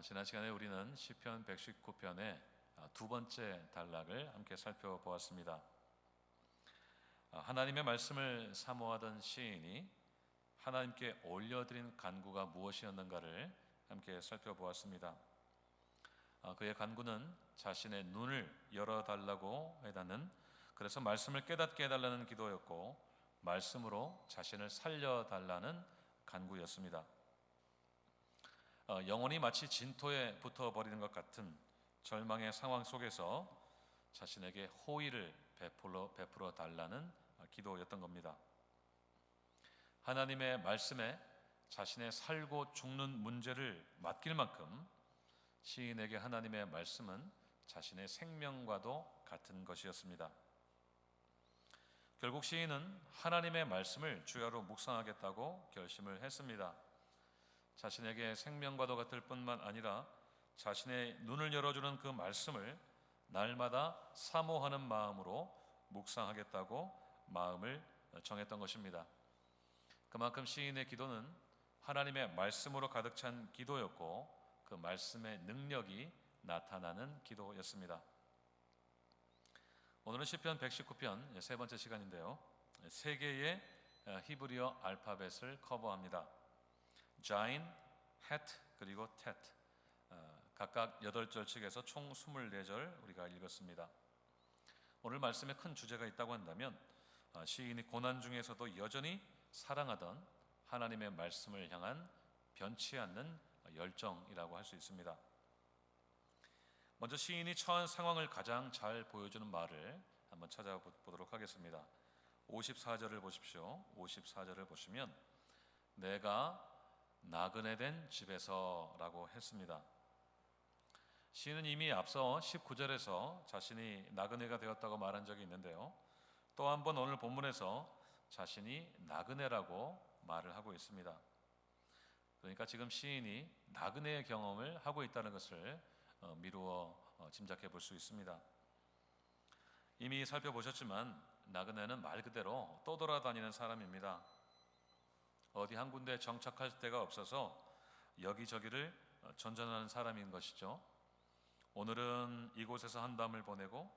지난 시간에 우리는 시편 119편의 두 번째 단락을 함께 살펴보았습니다. 하나님의 말씀을 사모하던 시인이 하나님께 올려드린 간구가 무엇이었는가를 함께 살펴보았습니다. 그의 간구는 자신의 눈을 열어달라고 해달는, 그래서 말씀을 깨닫게 해달라는 기도였고, 말씀으로 자신을 살려달라는 간구였습니다. 영혼이 마치 진토에 붙어버리는 것 같은 절망의 상황 속에서 자신에게 호의를 베풀어 달라는 기도였던 겁니다. 하나님의 말씀에 자신의 살고 죽는 문제를 맡길 만큼 시인에게 하나님의 말씀은 자신의 생명과도 같은 것이었습니다. 결국 시인은 하나님의 말씀을 주야로 묵상하겠다고 결심을 했습니다. 자신에게 생명과도 같을 뿐만 아니라 자신의 눈을 열어주는 그 말씀을 날마다 사모하는 마음으로 묵상하겠다고 마음을 정했던 것입니다. 그만큼 시인의 기도는 하나님의 말씀으로 가득 찬 기도였고, 그 말씀의 능력이 나타나는 기도였습니다. 오늘은 시편 119편 세 번째 시간인데요, 세 개의 히브리어 알파벳을 커버합니다. 자인, 헷, 그리고 텟, 각각 8절씩에서 총 24절 우리가 읽었습니다. 오늘 말씀에 큰 주제가 있다고 한다면 시인이 고난 중에서도 여전히 사랑하던 하나님의 말씀을 향한 변치 않는 열정이라고 할 수 있습니다. 먼저 시인이 처한 상황을 가장 잘 보여주는 말을 한번 찾아보도록 하겠습니다. 54절을 보십시오. 54절을 보시면 내가 나그네 된 집에서 라고 했습니다. 시인은 이미 앞서 19절에서 자신이 나그네가 되었다고 말한 적이 있는데요, 또 한 번 오늘 본문에서 자신이 나그네라고 말을 하고 있습니다. 그러니까 지금 시인이 나그네의 경험을 하고 있다는 것을 미루어 짐작해 볼 수 있습니다. 이미 살펴보셨지만 나그네는 말 그대로 떠돌아다니는 사람입니다. 어디 한 군데 정착할 데가 없어서 여기저기를 전전하는 사람인 것이죠. 오늘은 이곳에서 한 밤을 보내고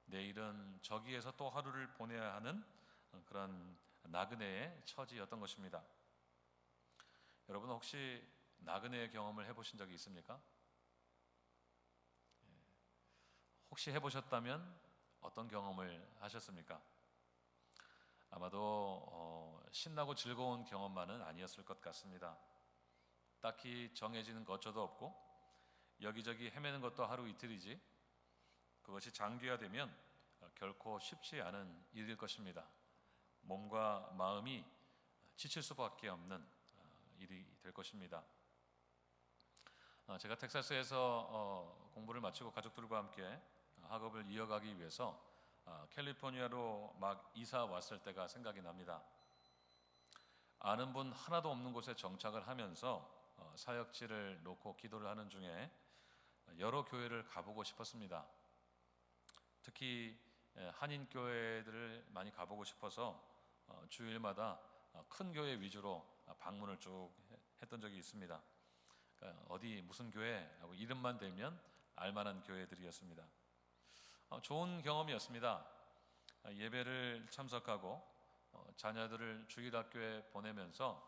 내일은 저기에서 또 하루를 보내야 하는 그런 나그네의 처지였던 것입니다. 여러분 혹시 나그네의 경험을 해보신 적이 있습니까? 혹시 해보셨다면 어떤 경험을 하셨습니까? 아마도 신나고 즐거운 경험만은 아니었을 것 같습니다. 딱히 정해지는 거처도 없고 여기저기 헤매는 것도 하루 이틀이지, 그것이 장기화되면 결코 쉽지 않은 일일 것입니다. 몸과 마음이 지칠 수밖에 없는 일이 될 것입니다. 제가 텍사스에서 공부를 마치고 가족들과 함께 학업을 이어가기 위해서 캘리포니아로 막 이사 왔을 때가 생각이 납니다. 아는 분 하나도 없는 곳에 정착을 하면서 사역지를 놓고 기도를 하는 중에 여러 교회를 가보고 싶었습니다. 특히 한인 교회들을 많이 가보고 싶어서 주일마다 큰 교회 위주로 방문을 쭉 했던 적이 있습니다. 그러니까 어디 무슨 교회 하고 이름만 대면 알만한 교회들이었습니다. 좋은 경험이었습니다. 예배를 참석하고 자녀들을 주일학교에 보내면서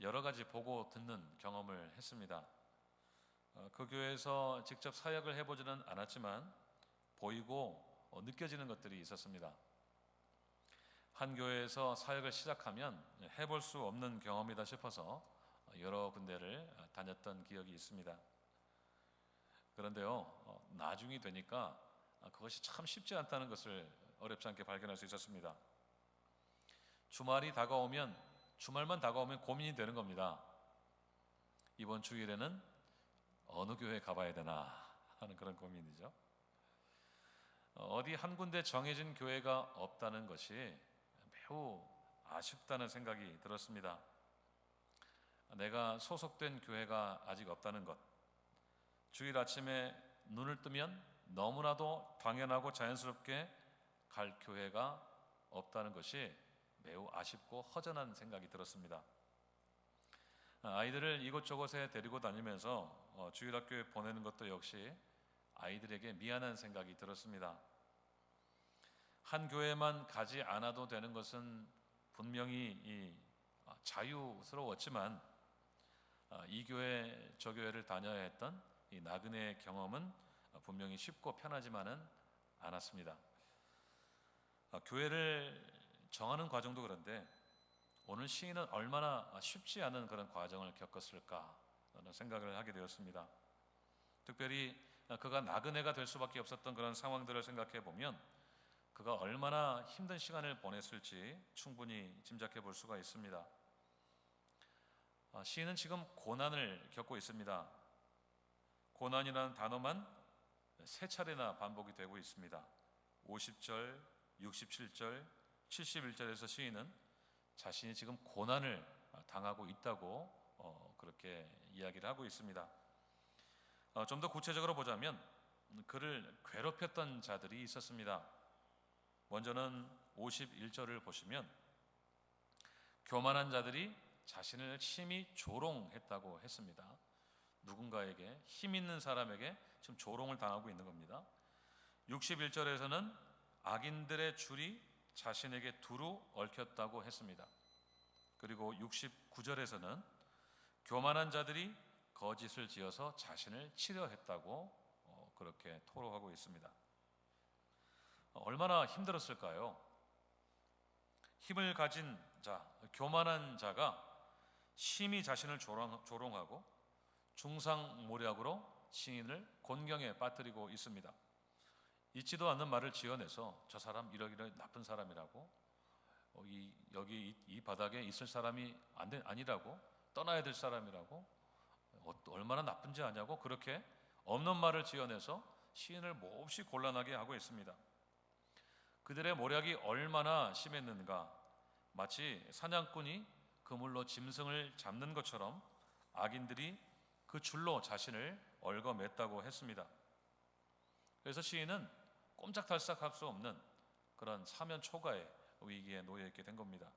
여러 가지 보고 듣는 경험을 했습니다. 그 교회에서 직접 사역을 해보지는 않았지만 보이고 느껴지는 것들이 있었습니다. 한 교회에서 사역을 시작하면 해볼 수 없는 경험이다 싶어서 여러 군데를 다녔던 기억이 있습니다. 그런데요, 나중이 되니까 그것이 참 쉽지 않다는 것을 어렵지 않게 발견할 수 있었습니다. 주말만 다가오면 고민이 되는 겁니다. 이번 주일에는 어느 교회 가봐야 되나 하는 그런 고민이죠. 어디 한 군데 정해진 교회가 없다는 것이 매우 아쉽다는 생각이 들었습니다. 내가 소속된 교회가 아직 없다는 것, 주일 아침에 눈을 뜨면 너무나도 당연하고 자연스럽게 갈 교회가 없다는 것이 매우 아쉽고 허전한 생각이 들었습니다. 아이들을 이곳저곳에 데리고 다니면서 주일학교에 보내는 것도 역시 아이들에게 미안한 생각이 들었습니다. 한 교회만 가지 않아도 되는 것은 분명히 자유스러웠지만 이 교회 저 교회를 다녀야 했던 이 나그네의 경험은 분명히 쉽고 편하지만은 않았습니다. 교회를 정하는 과정도 그런데 오늘 시인은 얼마나 쉽지 않은 그런 과정을 겪었을까 라는 생각을 하게 되었습니다. 특별히 그가 나그네가 될 수밖에 없었던 그런 상황들을 생각해 보면 그가 얼마나 힘든 시간을 보냈을지 충분히 짐작해 볼 수가 있습니다. 시인은 지금 고난을 겪고 있습니다. 고난이라는 단어만 3차례나 반복이 되고 있습니다. 50절, 67절, 71절에서 시인은 자신이 지금 고난을 당하고 있다고 그렇게 이야기를 하고 있습니다. 좀 더 구체적으로 보자면 그를 괴롭혔던 자들이 있었습니다. 먼저는 51절을 보시면 교만한 자들이 자신을 심히 조롱했다고 했습니다. 누군가에게, 힘 있는 사람에게 지금 조롱을 당하고 있는 겁니다. 61절에서는 악인들의 줄이 자신에게 두루 얽혔다고 했습니다. 그리고 69절에서는 교만한 자들이 거짓을 지어서 자신을 치려했다고 그렇게 토로하고 있습니다. 얼마나 힘들었을까요? 힘을 가진 자, 교만한 자가 심히 자신을 조롱하고 중상모략으로 시인을 곤경에 빠뜨리고 있습니다. 있지도 않는 말을 지어내서 저 사람 이러이러 나쁜 사람이라고, 여기 이 바닥에 있을 사람이 아니라고, 떠나야 될 사람이라고, 얼마나 나쁜지 아냐고 그렇게 없는 말을 지어내서 시인을 몹시 곤란하게 하고 있습니다. 그들의 모략이 얼마나 심했는가, 마치 사냥꾼이 그물로 짐승을 잡는 것처럼 악인들이 그 줄로 자신을 얽어맸다고 했습니다. 그래서 시인은 꼼짝달싹할 수 없는 그런 사면 초가의 위기에 놓여 있게 된 겁니다.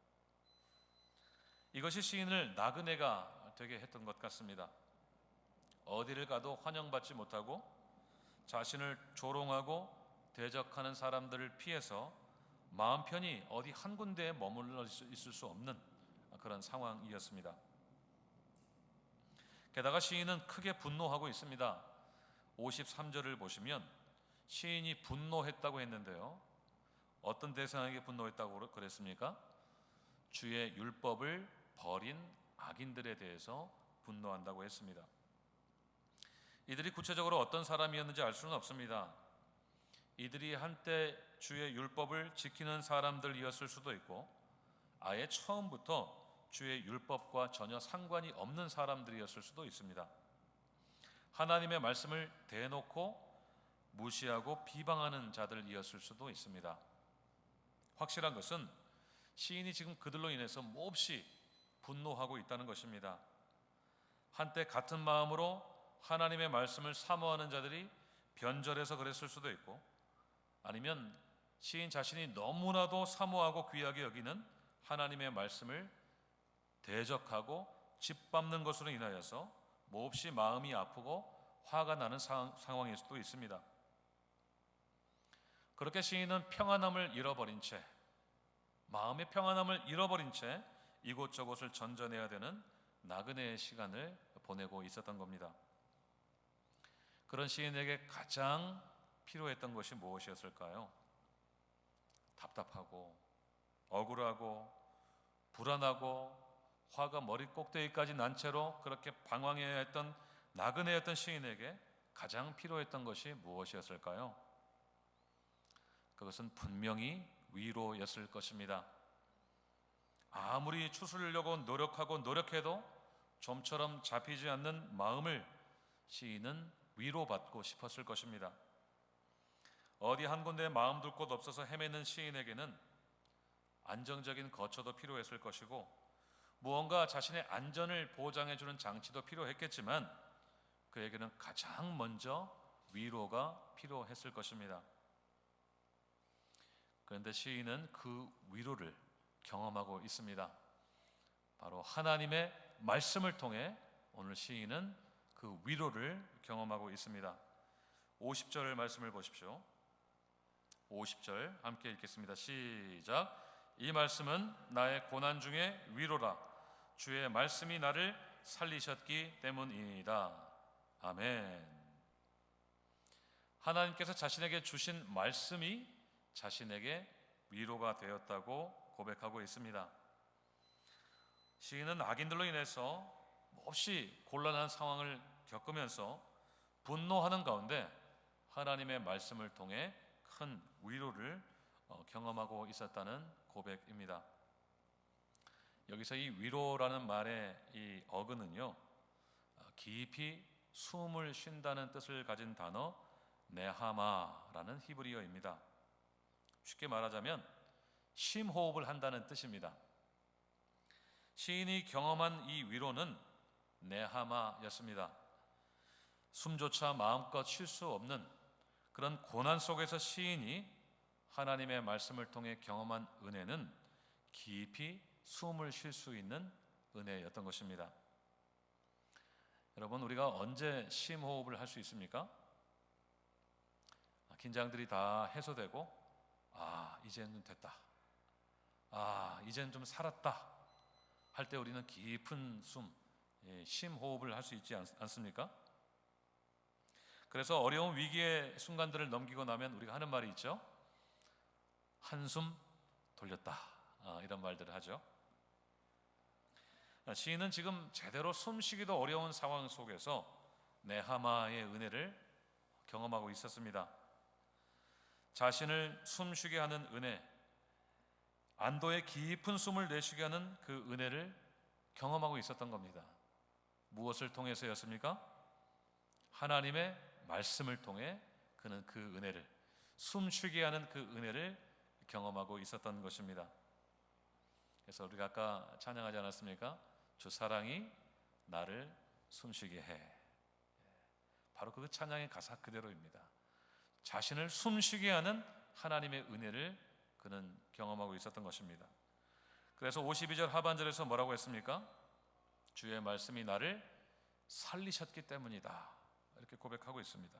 이것이 시인을 나그네가 되게 했던 것 같습니다. 어디를 가도 환영받지 못하고 자신을 조롱하고 대적하는 사람들을 피해서 마음 편히 어디 한 군데에 머물러 있을 수 없는 그런 상황이었습니다. 게다가 시인은 크게 분노하고 있습니다. 53절을 보시면 시인이 분노했다고 했는데요, 어떤 대상에게 분노했다고 그랬습니까? 주의 율법을 버린 악인들에 대해서 분노한다고 했습니다. 이들이 구체적으로 어떤 사람이었는지 알 수는 없습니다. 이들이 한때 주의 율법을 지키는 사람들이었을 수도 있고 아예 처음부터 주의 율법과 전혀 상관이 없는 사람들이었을 수도 있습니다. 하나님의 말씀을 대놓고 무시하고 비방하는 자들이었을 수도 있습니다. 확실한 것은 시인이 지금 그들로 인해서 몹시 분노하고 있다는 것입니다. 한때 같은 마음으로 하나님의 말씀을 사모하는 자들이 변절해서 그랬을 수도 있고, 아니면 시인 자신이 너무나도 사모하고 귀하게 여기는 하나님의 말씀을 대적하고 짓밟는 것으로 인하여서 몹시 마음이 아프고 화가 나는 상황일 수도 있습니다. 그렇게 시인은 평안함을 잃어버린 채, 마음의 평안함을 잃어버린 채 이곳저곳을 전전해야 되는 나그네의 시간을 보내고 있었던 겁니다. 그런 시인에게 가장 필요했던 것이 무엇이었을까요? 답답하고 억울하고 불안하고 화가 머리 꼭대기까지 난 채로 그렇게 방황해야 했던 나그네였던 시인에게 가장 필요했던 것이 무엇이었을까요? 그것은 분명히 위로였을 것입니다. 아무리 추스르려고 노력하고 노력해도 좀처럼 잡히지 않는 마음을 시인은 위로받고 싶었을 것입니다. 어디 한 군데에 마음 둘 곳 없어서 헤매는 시인에게는 안정적인 거처도 필요했을 것이고 무언가 자신의 안전을 보장해주는 장치도 필요했겠지만 그에게는 가장 먼저 위로가 필요했을 것입니다. 그런데 시인은 그 위로를 경험하고 있습니다. 바로 하나님의 말씀을 통해 오늘 시인은 그 위로를 경험하고 있습니다. 50절 말씀을 보십시오. 50절 함께 읽겠습니다. 시작. 이 말씀은 나의 고난 중에 위로라. 주의 말씀이 나를 살리셨기 때문이다. 아멘. 하나님께서 자신에게 주신 말씀이 자신에게 위로가 되었다고 고백하고 있습니다. 시인은 악인들로 인해서 몹시 곤란한 상황을 겪으면서 분노하는 가운데 하나님의 말씀을 통해 큰 위로를 경험하고 있었다는 고백입니다. 여기서 이 위로라는 말의 이 어근은요, 깊이 숨을 쉰다는 뜻을 가진 단어 네하마라는 히브리어입니다. 쉽게 말하자면 심호흡을 한다는 뜻입니다. 시인이 경험한 이 위로는 네하마였습니다. 숨조차 마음껏 쉴 수 없는 그런 고난 속에서 시인이 하나님의 말씀을 통해 경험한 은혜는 깊이 숨을 쉴 수 있는 은혜였던 것입니다. 여러분, 우리가 언제 심호흡을 할 수 있습니까? 긴장들이 다 해소되고 이제는 됐다, 이제는 좀 살았다 할 때 우리는 깊은 숨, 심호흡을 할 수 있지 않습니까? 그래서 어려운 위기의 순간들을 넘기고 나면 우리가 하는 말이 있죠. 한숨 돌렸다, 이런 말들을 하죠. 시인은 지금 제대로 숨쉬기도 어려운 상황 속에서 네하마의 은혜를 경험하고 있었습니다. 자신을 숨쉬게 하는 은혜, 안도의 깊은 숨을 내쉬게 하는 그 은혜를 경험하고 있었던 겁니다. 무엇을 통해서였습니까? 하나님의 말씀을 통해 그는 그 은혜를, 숨쉬게 하는 그 은혜를 경험하고 있었던 것입니다. 그래서 우리가 아까 찬양하지 않았습니까? 주 사랑이 나를 숨쉬게 해. 바로 그 찬양의 가사 그대로입니다. 자신을 숨쉬게 하는 하나님의 은혜를 그는 경험하고 있었던 것입니다. 그래서 52절 하반절에서 뭐라고 했습니까? 주의 말씀이 나를 살리셨기 때문이다, 이렇게 고백하고 있습니다.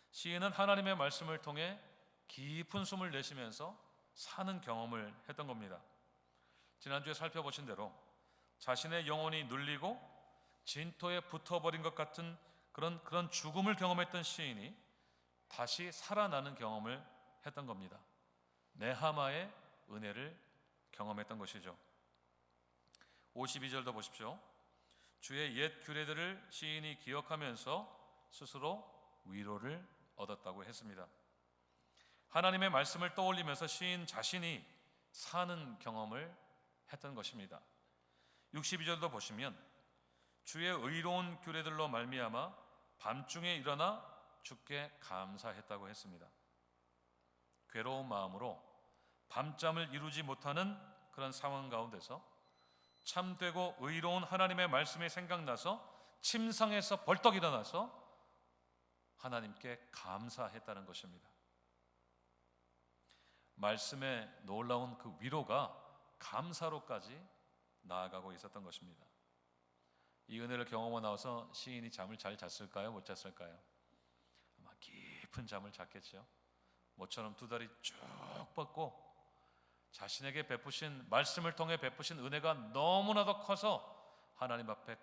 시인은 하나님의 말씀을 통해 깊은 숨을 내쉬면서 사는 경험을 했던 겁니다. 지난주에 살펴보신 대로 자신의 영혼이 눌리고 진토에 붙어버린 것 같은 그런 죽음을 경험했던 시인이 다시 살아나는 경험을 했던 겁니다. 네하마의 은혜를 경험했던 것이죠. 52절도 보십시오. 주의 옛 규례들을 시인이 기억하면서 스스로 위로를 얻었다고 했습니다. 하나님의 말씀을 떠올리면서 시인 자신이 사는 경험을 했던 것입니다. 62절도 보시면 주의 의로운 규례들로 말미암아 밤중에 일어나 주께 감사했다고 했습니다. 괴로운 마음으로 밤잠을 이루지 못하는 그런 상황 가운데서 참되고 의로운 하나님의 말씀이 생각나서 침상에서 벌떡 일어나서 하나님께 감사했다는 것입니다. 말씀의 놀라운 그 위로가 감사로까지 나아가고 있었던 것입니다. 이 은혜를 경험하고 나서 시인이 잠을 잘 잤을까요? 못 잤을까요? 아마 깊은 잠을 잤겠죠. 모처럼 두 다리 쭉 뻗고 자신에게 베푸신, 말씀을 통해 베푸신 은혜가 너무나도 커서 하나님 앞에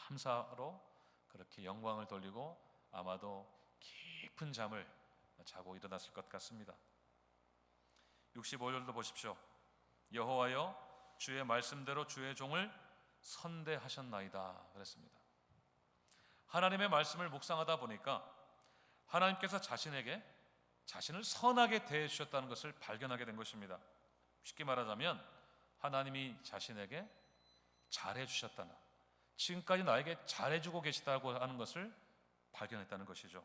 감사로 그렇게 영광을 돌리고 아마도 깊은 잠을 자고 일어났을 것 같습니다. 65절도 보십시오. 여호와여, 주의 말씀대로 주의 종을 선대하셨나이다 그랬습니다. 하나님의 말씀을 묵상하다 보니까 하나님께서 자신에게 자신을 선하게 대해 주셨다는 것을 발견하게 된 것입니다. 쉽게 말하자면 하나님이 자신에게 잘해 주셨다나 지금까지 나에게 잘해주고 계시다고 하는 것을 발견했다는 것이죠.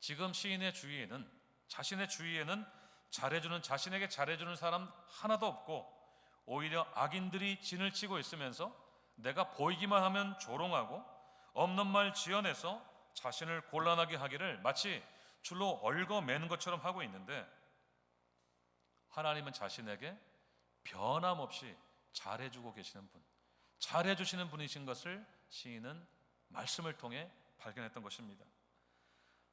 지금 시인의 주위에는, 자신의 주위에는 잘해주는, 자신에게 잘해주는 사람 하나도 없고 오히려 악인들이 진을 치고 있으면서 내가 보이기만 하면 조롱하고 없는 말 지어내서 자신을 곤란하게 하기를 마치 줄로 얽어매는 것처럼 하고 있는데, 하나님은 자신에게 변함없이 잘해주고 계시는 분, 잘해주시는 분이신 것을 시인은 말씀을 통해 발견했던 것입니다.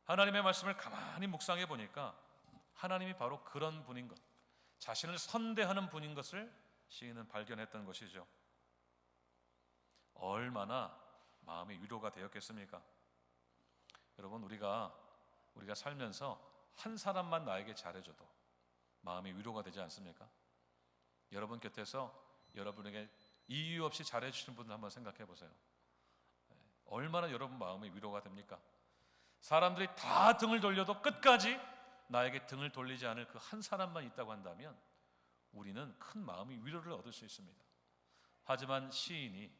하나님의 말씀을 가만히 묵상해 보니까 하나님이 바로 그런 분인 것, 자신을 선대하는 분인 것을 시인은 발견했던 것이죠. 얼마나 마음이 위로가 되었겠습니까? 여러분, 우리가 살면서 한 사람만 나에게 잘해줘도 마음이 위로가 되지 않습니까? 여러분 곁에서 여러분에게 이유 없이 잘해주시는 분들 한번 생각해 보세요. 얼마나 여러분 마음이 위로가 됩니까? 사람들이 다 등을 돌려도 끝까지 나에게 등을 돌리지 않을 그 한 사람만 있다고 한다면 우리는 큰 마음의 위로를 얻을 수 있습니다. 하지만 시인이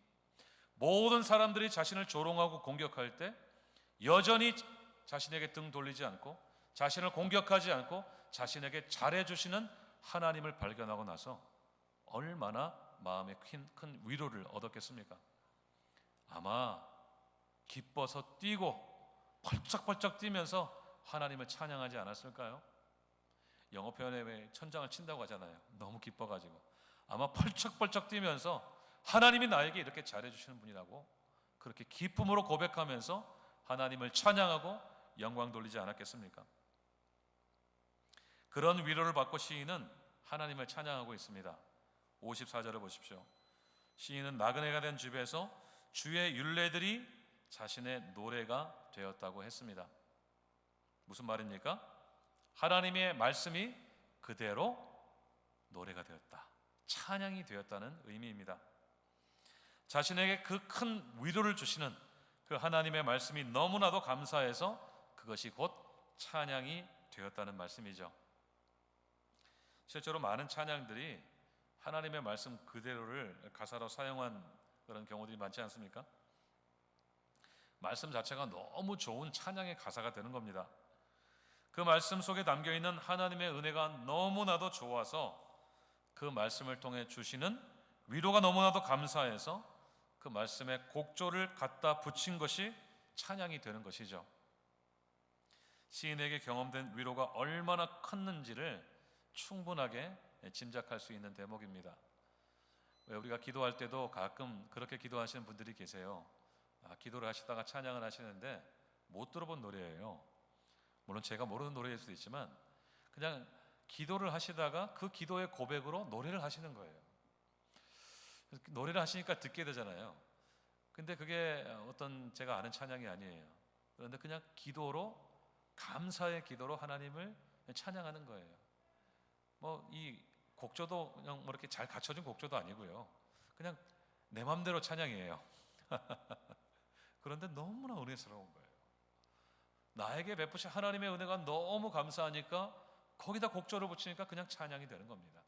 모든 사람들이 자신을 조롱하고 공격할 때 여전히 자신에게 등 돌리지 않고 자신을 공격하지 않고 자신에게 잘해주시는 하나님을 발견하고 나서 얼마나 마음에 큰 위로를 얻었겠습니까? 아마 기뻐서 뛰고 펄쩍펄쩍 뛰면서 하나님을 찬양하지 않았을까요? 영어 표현에 왜 천장을 친다고 하잖아요. 너무 기뻐가지고 아마 펄쩍펄쩍 뛰면서 하나님이 나에게 이렇게 잘해주시는 분이라고 그렇게 기쁨으로 고백하면서 하나님을 찬양하고 영광 돌리지 않았겠습니까? 그런 위로를 받고 시인은 하나님을 찬양하고 있습니다. 54절을 보십시오. 시인은 나그네가 된 집에서 주의 율례들이 자신의 노래가 되었다고 했습니다. 무슨 말입니까? 하나님의 말씀이 그대로 노래가 되었다, 찬양이 되었다는 의미입니다. 자신에게 그 큰 위로를 주시는 그 하나님의 말씀이 너무나도 감사해서 그것이 곧 찬양이 되었다는 말씀이죠. 실제로 많은 찬양들이 하나님의 말씀 그대로를 가사로 사용한 그런 경우들이 많지 않습니까? 말씀 자체가 너무 좋은 찬양의 가사가 되는 겁니다. 그 말씀 속에 담겨있는 하나님의 은혜가 너무나도 좋아서 그 말씀을 통해 주시는 위로가 너무나도 감사해서 그 말씀에 곡조를 갖다 붙인 것이 찬양이 되는 것이죠. 시인에게 경험된 위로가 얼마나 컸는지를 충분하게 짐작할 수 있는 대목입니다. 왜 우리가 기도할 때도 가끔 그렇게 기도하시는 분들이 계세요. 기도를 하시다가 찬양을 하시는데 못 들어본 노래예요. 물론 제가 모르는 노래일 수도 있지만 그냥 기도를 하시다가 그 기도의 고백으로 노래를 하시는 거예요. 노래를 하시니까 듣게 되잖아요. 근데 그게 어떤 제가 아는 찬양이 아니에요. 그런데 그냥 기도로, 감사의 기도로 하나님을 찬양하는 거예요. 뭐 이 곡조도 그냥 뭐 이렇게 잘 갖춰진 곡조도 아니고요. 그냥 내 맘대로 찬양이에요. 그런데 너무나 은혜스러운 거예요. 나에게 베푸신 하나님의 은혜가 너무 감사하니까 거기다 곡조를 붙이니까 그냥 찬양이 되는 겁니다.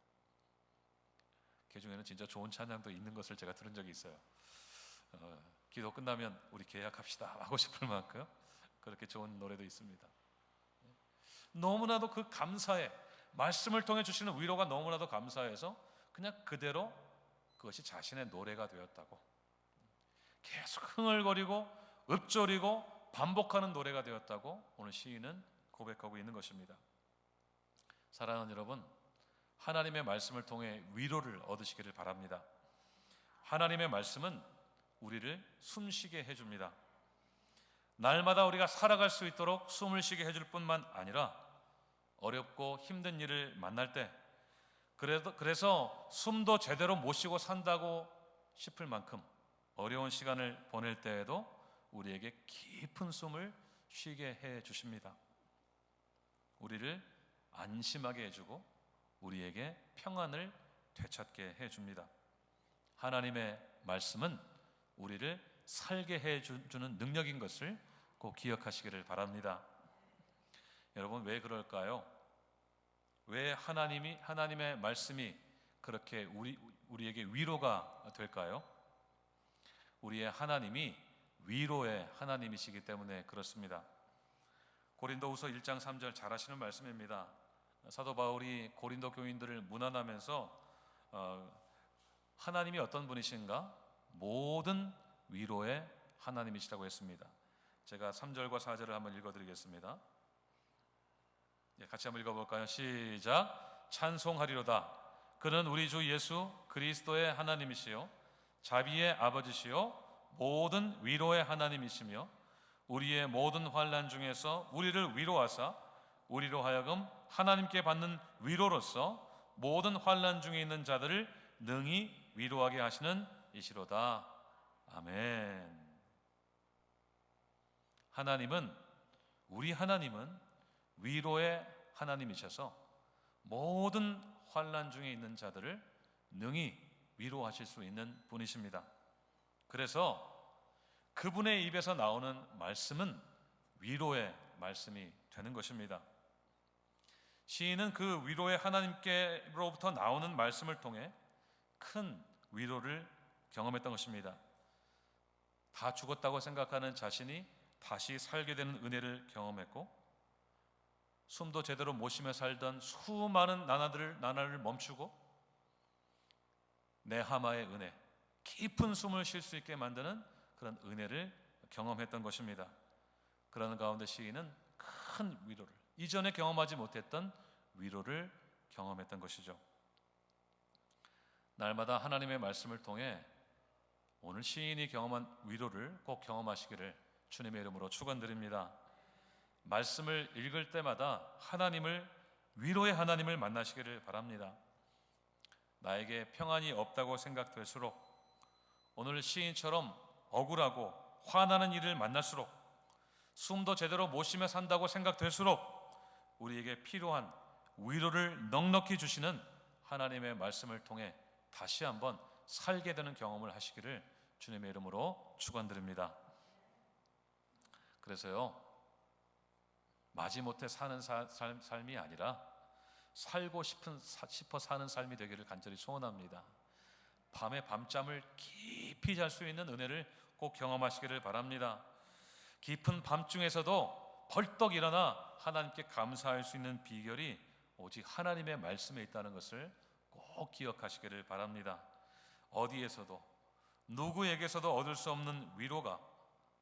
그 중에는 진짜 좋은 찬양도 있는 것을 제가 들은 적이 있어요. 기도 끝나면 우리 계약합시다 하고 싶을 만큼 그렇게 좋은 노래도 있습니다. 너무나도 그 감사해, 말씀을 통해 주시는 위로가 너무나도 감사해서 그냥 그대로 그것이 자신의 노래가 되었다고, 계속 흥얼거리고 읊조리고 반복하는 노래가 되었다고 오늘 시인은 고백하고 있는 것입니다. 사랑하는 여러분, 하나님의 말씀을 통해 위로를 얻으시기를 바랍니다. 하나님의 말씀은 우리를 숨쉬게 해줍니다. 날마다 우리가 살아갈 수 있도록 숨을 쉬게 해줄 뿐만 아니라 어렵고 힘든 일을 만날 때, 그래서 숨도 제대로 못 쉬고 산다고 싶을 만큼 어려운 시간을 보낼 때에도 우리에게 깊은 숨을 쉬게 해 주십니다. 우리를 안심하게 해주고 우리에게 평안을 되찾게 해줍니다. 하나님의 말씀은 우리를 살게 해주는 능력인 것을 꼭 기억하시기를 바랍니다. 여러분, 왜 그럴까요? 왜 하나님의 말씀이 그렇게 우리에게 위로가 될까요? 우리의 하나님이 위로의 하나님이시기 때문에 그렇습니다. 고린도후서 1장 3절 잘 아시는 말씀입니다. 사도 바울이 고린도 교인들을 문안하면서 하나님이 어떤 분이신가? 모든 위로의 하나님이시라고 했습니다. 제가 3절과 4절을 한번 읽어드리겠습니다. 같이 한번 읽어볼까요? 시작. 찬송하리로다. 그는 우리 주 예수 그리스도의 하나님이시요 자비의 아버지시요 모든 위로의 하나님이시며 우리의 모든 환난 중에서 우리를 위로하사 우리로 하여금 하나님께 받는 위로로서 모든 환난 중에 있는 자들을 능히 위로하게 하시는 이시로다. 아멘. 우리 하나님은 위로의 하나님이셔서 모든 환난 중에 있는 자들을 능히 위로하실 수 있는 분이십니다. 그래서 그분의 입에서 나오는 말씀은 위로의 말씀이 되는 것입니다. 시인은 그 위로의 하나님께로부터 나오는 말씀을 통해 큰 위로를 경험했던 것입니다. 다 죽었다고 생각하는 자신이 다시 살게 되는 은혜를 경험했고, 숨도 제대로 못 쉬며 살던 수많은 나날을 멈추고 내 하마의 은혜, 깊은 숨을 쉴 수 있게 만드는 그런 은혜를 경험했던 것입니다. 그러는 가운데 시인은 큰 위로를, 이전에 경험하지 못했던 위로를 경험했던 것이죠. 날마다 하나님의 말씀을 통해 오늘 시인이 경험한 위로를 꼭 경험하시기를 주님의 이름으로 축원드립니다. 말씀을 읽을 때마다 위로의 하나님을 만나시기를 바랍니다. 나에게 평안이 없다고 생각될수록, 오늘 시인처럼 억울하고 화나는 일을 만날수록, 숨도 제대로 못 쉬며 산다고 생각될수록 우리에게 필요한 위로를 넉넉히 주시는 하나님의 말씀을 통해 다시 한번 살게 되는 경험을 하시기를 주님의 이름으로 축원드립니다. 그래서요, 마지못해 사는 삶이 아니라 살고 싶어 사는 삶이 되기를 간절히 소원합니다. 밤에 밤잠을 깊이 잘 수 있는 은혜를 꼭 경험하시기를 바랍니다. 깊은 밤중에서도 벌떡 일어나 하나님께 감사할 수 있는 비결이 오직 하나님의 말씀에 있다는 것을 꼭 기억하시기를 바랍니다. 어디에서도 누구에게서도 얻을 수 없는 위로가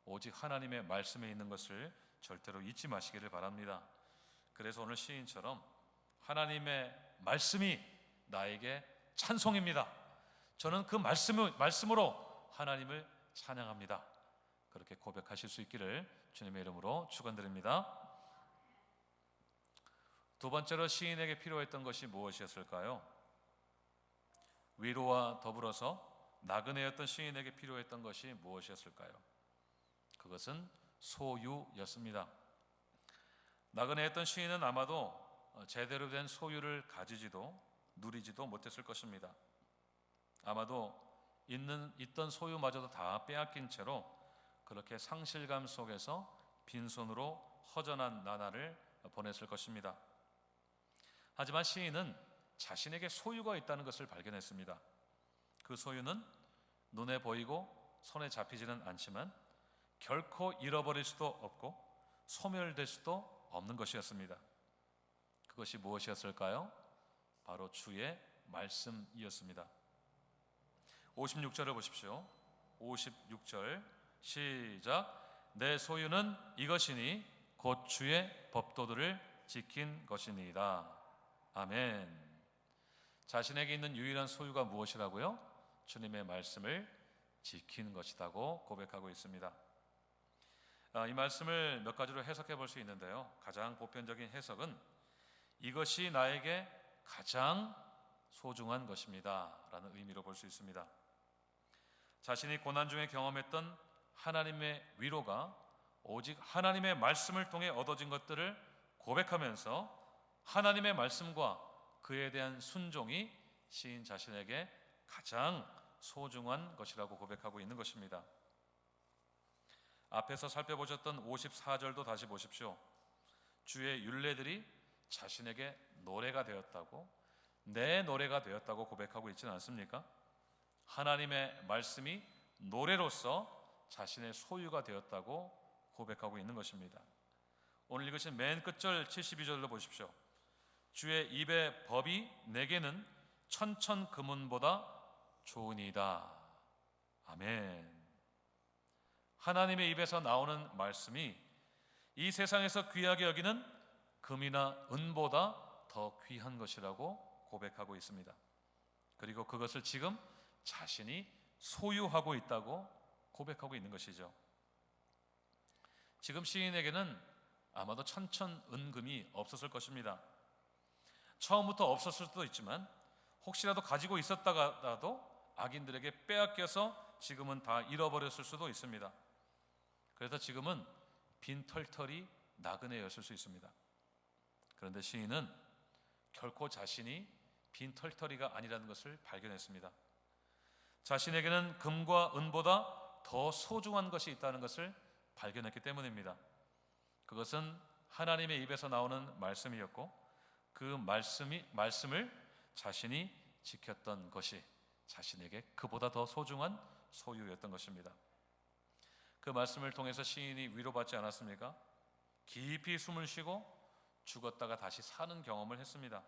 오직 하나님의 말씀에 있는 것을 절대로 잊지 마시기를 바랍니다. 그래서 오늘 시인처럼 하나님의 말씀이 나에게 찬송입니다. 저는 그 말씀으로 하나님을 찬양합니다. 그렇게 고백하실 수 있기를 주님의 이름으로 축원드립니다. 두 번째로 시인에게 필요했던 것이 무엇이었을까요? 위로와 더불어서 나그네였던 시인에게 필요했던 것이 무엇이었을까요? 그것은 소유였습니다. 나그네였던 시인은 아마도 제대로 된 소유를 가지지도 누리지도 못했을 것입니다. 아마도 있던 소유마저도 다 빼앗긴 채로 그렇게 상실감 속에서 빈손으로 허전한 나날을 보냈을 것입니다. 하지만 시인은 자신에게 소유가 있다는 것을 발견했습니다. 그 소유는 눈에 보이고 손에 잡히지는 않지만 결코 잃어버릴 수도 없고 소멸될 수도 없는 것이었습니다. 그것이 무엇이었을까요? 바로 주의 말씀이었습니다. 56절을 보십시오. 56절 시작. 내 소유는 이것이니 곧 주의 법도들을 지킨 것이니이다. 아멘. 자신에게 있는 유일한 소유가 무엇이라고요? 주님의 말씀을 지키는 것이라고 고백하고 있습니다. 이 말씀을 몇 가지로 해석해 볼 수 있는데요, 가장 보편적인 해석은 이것이 나에게 가장 소중한 것입니다 라는 의미로 볼 수 있습니다. 자신이 고난 중에 경험했던 하나님의 위로가 오직 하나님의 말씀을 통해 얻어진 것들을 고백하면서 하나님의 말씀과 그에 대한 순종이 시인 자신에게 가장 소중한 것이라고 고백하고 있는 것입니다. 앞에서 살펴보셨던 54절도 다시 보십시오. 주의 율례들이 자신에게 노래가 되었다고, 내 노래가 되었다고 고백하고 있지는 않습니까? 하나님의 말씀이 노래로서 자신의 소유가 되었다고 고백하고 있는 것입니다. 오늘 읽으신 맨 끝절 72절로 보십시오. 주의 입의 법이 내게는 천천금은보다 좋으니이다. 아멘. 하나님의 입에서 나오는 말씀이 이 세상에서 귀하게 여기는 금이나 은보다 더 귀한 것이라고 고백하고 있습니다. 그리고 그것을 지금 자신이 소유하고 있다고 고백하고 있는 것이죠. 지금 시인에게는 아마도 천천은금이 없었을 것입니다. 처음부터 없었을 수도 있지만 혹시라도 가지고 있었다가도 악인들에게 빼앗겨서 지금은 다 잃어버렸을 수도 있습니다. 그래서 지금은 빈털털이 나그네였을 수 있습니다. 그런데 시인은 결코 자신이 빈털터리가 아니라는 것을 발견했습니다. 자신에게는 금과 은보다 더 소중한 것이 있다는 것을 발견했기 때문입니다. 그것은 하나님의 입에서 나오는 말씀이었고 그 말씀을 자신이 지켰던 것이 자신에게 그보다 더 소중한 소유였던 것입니다. 그 말씀을 통해서 시인이 위로받지 않았습니까? 깊이 숨을 쉬고 죽었다가 다시 사는 경험을 했습니다.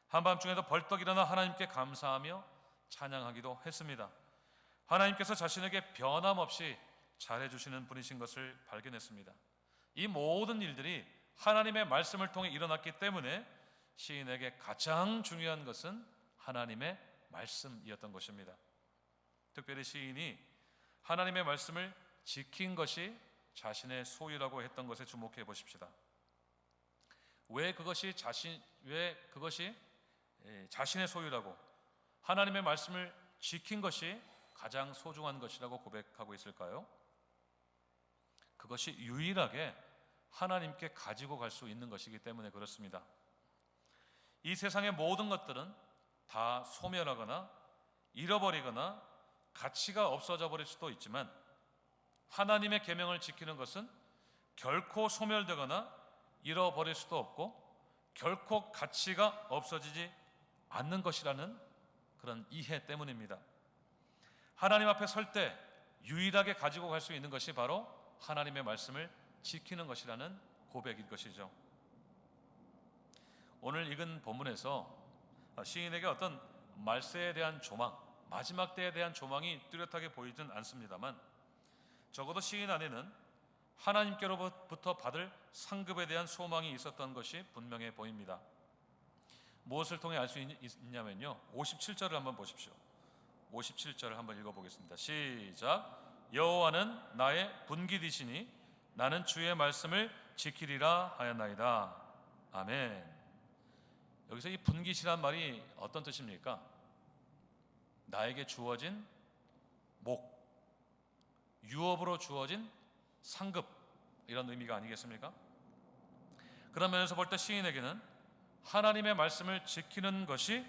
한밤중에도 벌떡 일어나 하나님께 감사하며 찬양하기도 했습니다. 하나님께서 자신에게 변함없이 잘해주시는 분이신 것을 발견했습니다. 이 모든 일들이 하나님의 말씀을 통해 일어났기 때문에 시인에게 가장 중요한 것은 하나님의 말씀이었던 것입니다. 특별히 시인이 하나님의 말씀을 지킨 것이 자신의 소유라고 했던 것에 주목해 보십시다. 왜 그것이 자신의 소유라고, 하나님의 말씀을 지킨 것이 가장 소중한 것이라고 고백하고 있을까요? 그것이 유일하게 하나님께 가지고 갈 수 있는 것이기 때문에 그렇습니다. 이 세상의 모든 것들은 다 소멸하거나 잃어버리거나 가치가 없어져 버릴 수도 있지만 하나님의 계명을 지키는 것은 결코 소멸되거나 잃어버릴 수도 없고 결코 가치가 없어지지 않는 것이라는 그런 이해 때문입니다. 하나님 앞에 설 때 유일하게 가지고 갈 수 있는 것이 바로 하나님의 말씀을 지키는 것이라는 고백일 것이죠. 오늘 읽은 본문에서 시인에게 어떤 말세에 대한 조망, 마지막 때에 대한 조망이 뚜렷하게 보이진 않습니다만 적어도 시인 안에는 하나님께로부터 받을 상급에 대한 소망이 있었던 것이 분명해 보입니다. 무엇을 통해 알 수 있냐면요, 57절을 한번 보십시오. 57절을 한번 읽어보겠습니다. 시작. 여호와는 나의 분깃이시니 나는 주의 말씀을 지키리라 하였나이다. 아멘. 여기서 이 분깃이란 말이 어떤 뜻입니까? 나에게 주어진 목, 유업으로 주어진 상급, 이런 의미가 아니겠습니까? 그런 면에서 볼 때 시인에게는 하나님의 말씀을 지키는 것이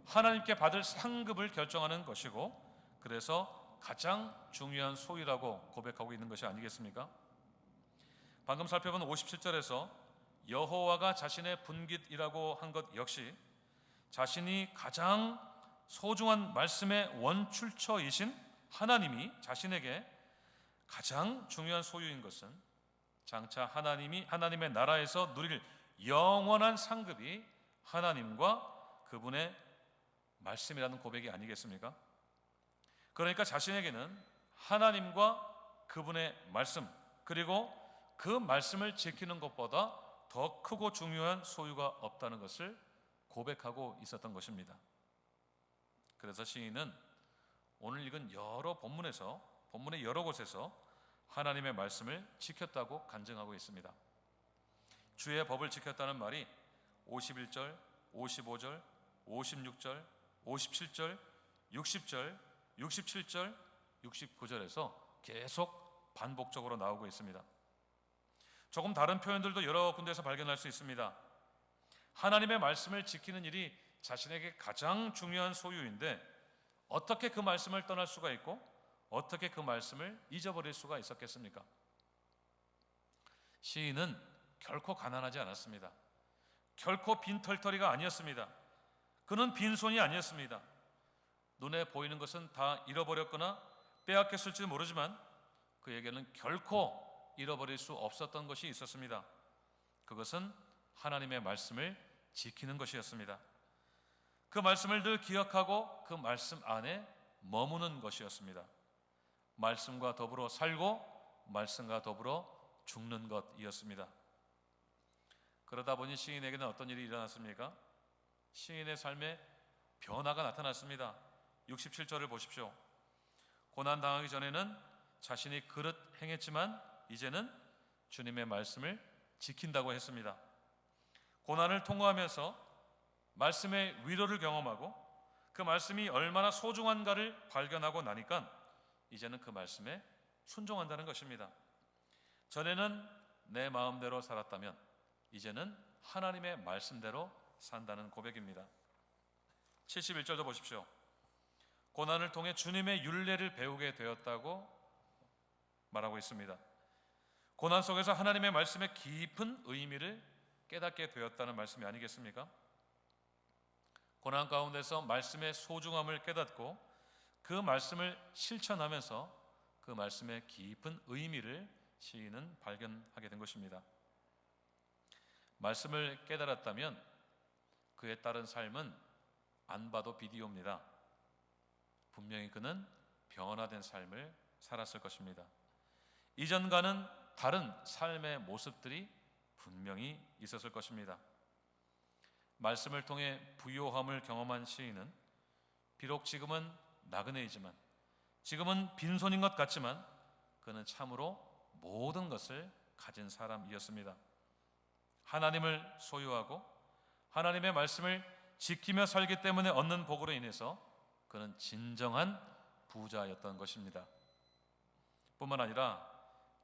하나님께 받을 상급을 결정하는 것이고 그래서 가장 중요한 소유라고 고백하고 있는 것이 아니겠습니까? 방금 살펴본 57절에서 여호와가 자신의 분깃이라고 한 것 역시 자신이 가장 소중한 말씀의 원출처이신 하나님이 자신에게 가장 중요한 소유인 것은 장차 하나님의 나라에서 누릴 영원한 상급이 하나님과 그분의 말씀이라는 고백이 아니겠습니까? 그러니까 자신에게는 하나님과 그분의 말씀, 그리고 그 말씀을 지키는 것보다 더 크고 중요한 소유가 없다는 것을 고백하고 있었던 것입니다. 그래서 시인은 오늘 읽은 본문의 여러 곳에서 하나님의 말씀을 지켰다고 간증하고 있습니다. 주의 법을 지켰다는 말이 51절, 55절, 56절, 57절, 60절, 67절, 69절에서 계속 반복적으로 나오고 있습니다. 조금 다른 표현들도 여러 군데에서 발견할 수 있습니다. 하나님의 말씀을 지키는 일이 자신에게 가장 중요한 소유인데 어떻게 그 말씀을 떠날 수가 있고 어떻게 그 말씀을 잊어버릴 수가 있었겠습니까? 시인은 결코 가난하지 않았습니다. 결코 빈털터리가 아니었습니다. 그는 빈손이 아니었습니다. 눈에 보이는 것은 다 잃어버렸거나 빼앗겼을지 모르지만 그에게는 결코 잃어버릴 수 없었던 것이 있었습니다. 그것은 하나님의 말씀을 지키는 것이었습니다. 그 말씀을 늘 기억하고 그 말씀 안에 머무는 것이었습니다. 말씀과 더불어 살고 말씀과 더불어 죽는 것이었습니다. 그러다 보니 시인에게는 어떤 일이 일어났습니까? 시인의 삶에 변화가 나타났습니다. 67절을 보십시오. 고난 당하기 전에는 자신이 그릇 행했지만 이제는 주님의 말씀을 지킨다고 했습니다. 고난을 통과하면서 말씀의 위로를 경험하고 그 말씀이 얼마나 소중한가를 발견하고 나니까 이제는 그 말씀에 순종한다는 것입니다. 전에는 내 마음대로 살았다면 이제는 하나님의 말씀대로 산다는 고백입니다. 71절도 보십시오. 고난을 통해 주님의 율례를 배우게 되었다고 말하고 있습니다. 고난 속에서 하나님의 말씀의 깊은 의미를 깨닫게 되었다는 말씀이 아니겠습니까? 고난 가운데서 말씀의 소중함을 깨닫고 그 말씀을 실천하면서 그 말씀의 깊은 의미를 시인은 발견하게 된 것입니다. 말씀을 깨달았다면 그에 따른 삶은 안 봐도 비디오입니다. 분명히 그는 변화된 삶을 살았을 것입니다. 이전과는 다른 삶의 모습들이 분명히 있었을 것입니다. 말씀을 통해 부요함을 경험한 시인은 비록 지금은 나그네이지만, 지금은 빈손인 것 같지만 그는 참으로 모든 것을 가진 사람이었습니다. 하나님을 소유하고 하나님의 말씀을 지키며 살기 때문에 얻는 복으로 인해서 그는 진정한 부자였던 것입니다. 뿐만 아니라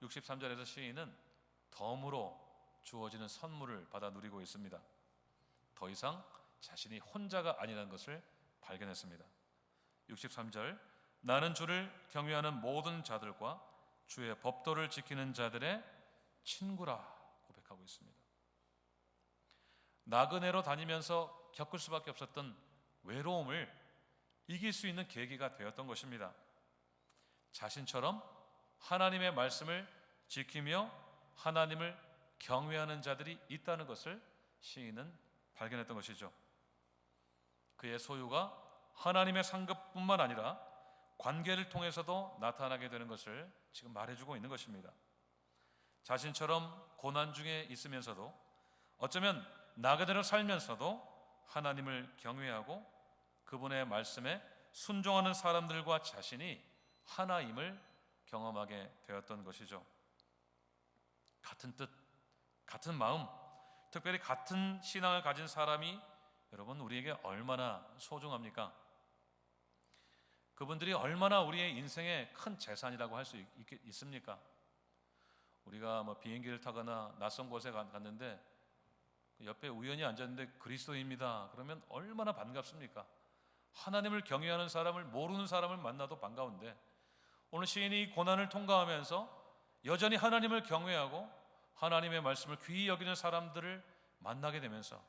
63절에서 시인은 덤으로 주어지는 선물을 받아 누리고 있습니다. 더 이상 자신이 혼자가 아니라는 것을 발견했습니다. 63절, 나는 주를 경외하는 모든 자들과 주의 법도를 지키는 자들의 친구라 고백하고 있습니다. 나그네로 다니면서 겪을 수밖에 없었던 외로움을 이길 수 있는 계기가 되었던 것입니다. 자신처럼 하나님의 말씀을 지키며 하나님을 경외하는 자들이 있다는 것을 시인은 발견했던 것이죠. 그의 소유가 하나님의 상급뿐만 아니라 관계를 통해서도 나타나게 되는 것을 지금 말해주고 있는 것입니다. 자신처럼 고난 중에 있으면서도 어쩌면 나그네로 살면서도 하나님을 경외하고 그분의 말씀에 순종하는 사람들과 자신이 하나임을 경험하게 되었던 것이죠. 같은 뜻, 같은 마음, 특별히 같은 신앙을 가진 사람이 여러분 우리에게 얼마나 소중합니까? 그분들이 얼마나 우리의 인생의 큰 재산이라고 할 수 있습니까? 우리가 비행기를 타거나 낯선 곳에 갔는데 옆에 우연히 앉았는데 그리스도인입니다. 그러면 얼마나 반갑습니까? 하나님을 경외하는 사람을, 모르는 사람을 만나도 반가운데 오늘 시인이 고난을 통과하면서 여전히 하나님을 경외하고 하나님의 말씀을 귀히 여기는 사람들을 만나게 되면서,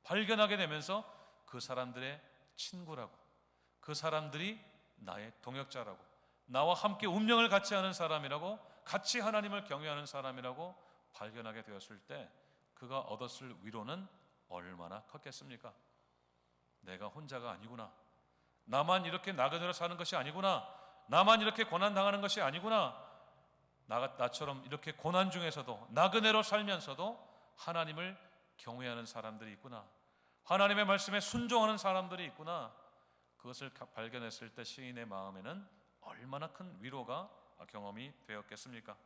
발견하게 되면서 그 사람들의 친구라고, 그 사람들이 나의 동역자라고, 나와 함께 운명을 같이 하는 사람이라고, 같이 하나님을 경외하는 사람이라고 발견하게 되었을 때 그가 얻었을 위로는 얼마나 컸겠습니까? 내가 혼자가 아니구나, 나만 이렇게 나그네로 사는 것이 아니구나, 나만 이렇게 고난당하는 것이 아니구나, 나처럼 이렇게 고난 중에서도 나그네로 살면서도 하나님을 경외하는 사람들이 있구나, 하나님의 말씀에 순종하는 사람들이 있구나. 그것을 발견했을 때 시인의 마음에는 얼마나 큰 위로가 경험이 되었겠습니까?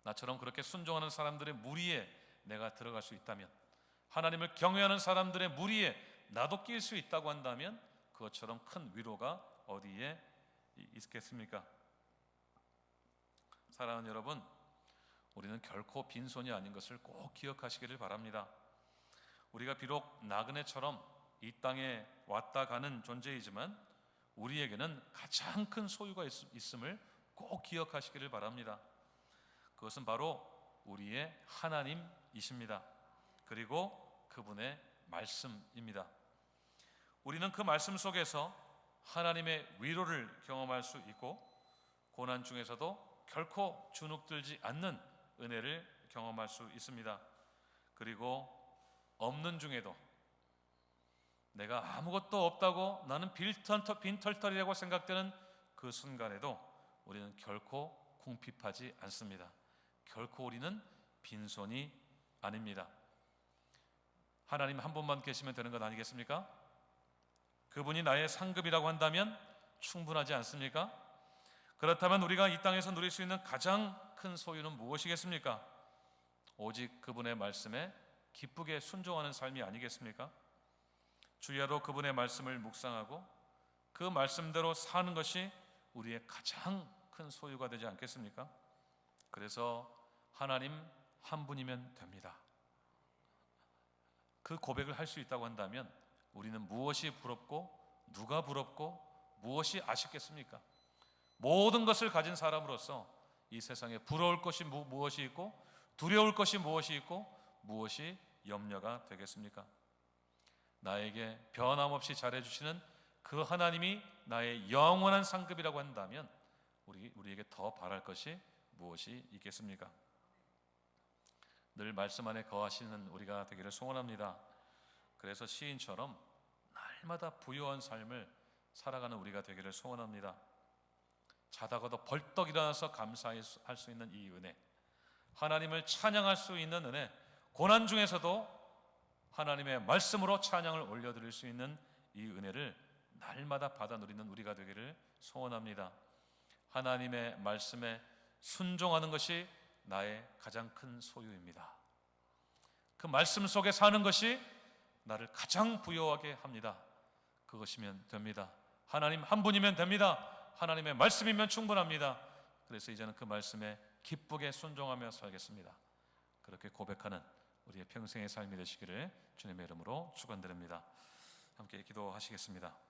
나처럼 그렇게 순종하는 사람들의 무리에 내가 들어갈 수 있다면, 하나님을 경외하는 사람들의 무리에 나도 낄 수 있다고 한다면 그것처럼 큰 위로가 어디에 있겠습니까? 사랑하는 여러분, 우리는 결코 빈손이 아닌 것을 꼭 기억하시기를 바랍니다. 우리가 비록 나그네처럼 이 땅에 왔다 가는 존재이지만 우리에게는 가장 큰 소유가 있음을 꼭 기억하시기를 바랍니다. 그것은 바로 우리의 하나님이십니다. 그리고 그분의 말씀입니다. 우리는 그 말씀 속에서 하나님의 위로를 경험할 수 있고 고난 중에서도 결코 주눅들지 않는 은혜를 경험할 수 있습니다. 그리고 없는 중에도, 내가 아무것도 없다고 나는 빈털털이라고 생각되는 그 순간에도 우리는 결코 궁핍하지 않습니다. 결코 우리는 빈손이 아닙니다. 하나님 한 분만 계시면 되는 것 아니겠습니까? 그분이 나의 상급이라고 한다면 충분하지 않습니까? 그렇다면 우리가 이 땅에서 누릴 수 있는 가장 큰 소유는 무엇이겠습니까? 오직 그분의 말씀에 기쁘게 순종하는 삶이 아니겠습니까? 주야로 그분의 말씀을 묵상하고 그 말씀대로 사는 것이 우리의 가장 큰 소유가 되지 않겠습니까? 그래서 하나님 한 분이면 됩니다. 그 고백을 할 수 있다고 한다면 우리는 무엇이 부럽고 누가 부럽고 무엇이 아쉽겠습니까? 모든 것을 가진 사람으로서 이 세상에 부러울 것이 무엇이 있고 두려울 것이 무엇이 있고 무엇이 염려가 되겠습니까? 나에게 변함없이 잘해주시는 그 하나님이 나의 영원한 상급이라고 한다면 우리에게 더 바랄 것이 무엇이 있겠습니까? 늘 말씀 안에 거하시는 우리가 되기를 소원합니다. 그래서 시인처럼 날마다 부유한 삶을 살아가는 우리가 되기를 소원합니다. 자다가도 벌떡 일어나서 감사할 수 있는 이 은혜, 하나님을 찬양할 수 있는 은혜, 고난 중에서도 하나님의 말씀으로 찬양을 올려드릴 수 있는 이 은혜를 날마다 받아 누리는 우리가 되기를 소원합니다. 하나님의 말씀에 순종하는 것이 나의 가장 큰 소유입니다. 그 말씀 속에 사는 것이 나를 가장 부유하게 합니다. 그것이면 됩니다. 하나님 한 분이면 됩니다. 하나님의 말씀이면 충분합니다. 그래서 이제는 그 말씀에 기쁘게 순종하며 살겠습니다. 그렇게 고백하는 우리의 평생의 삶이 되시기를 주님의 이름으로 축원드립니다. 함께 기도하시겠습니다.